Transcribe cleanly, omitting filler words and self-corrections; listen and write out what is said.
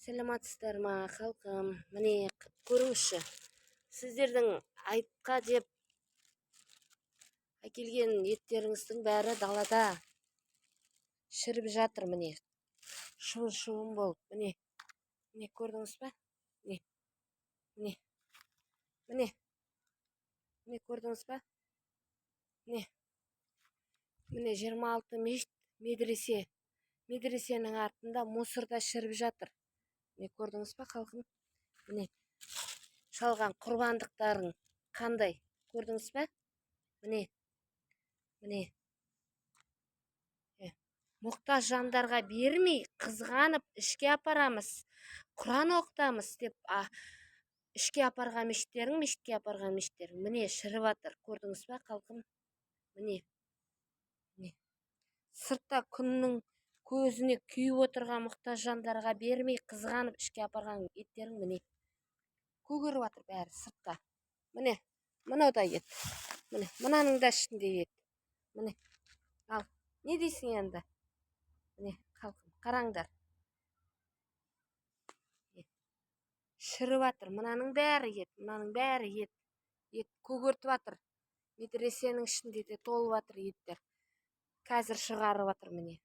Сәлематсыздар ма, халқым? Міне көріңізші, сіздердің айтқа деп әкелген еттеріңіздің бәрі далада шіріп жатыр. Міне шуын болып. Міне көрдіңіз ба? Міне көрдіңіз ба? Міне 26 мешіт медресенің артында мусорда шіріп жатыр. Міне көрдіңіз ба, халқым? Міне шалған құрбандықтарың қандай, көрдіңіз ба? Міне мұқтаж жандарға бермей, қызғанып ішке апарамыз, Құран оқытамыз деп ішке апарған мешіттерің міне шіріп жатыр. Көрдіңіз ба, халқым? Міне сыртта күннің көзіне күйіп отырған мұқтаж жандарға бермей, қызғанып ішке апарған еттерің міне көгеріп жатыр бәрі сыртта. Міне мынау да ет. Міне мынаның да ішінде ет. Міне ал не дейсің енді? Міне халқым, қараңдар. Шіріп жатыр. Мынаның бәрі ет. Ет көгертіп жатыр. Медресенің ішінде де толып жатыр еттер. Қазір шығарып жатыр міне.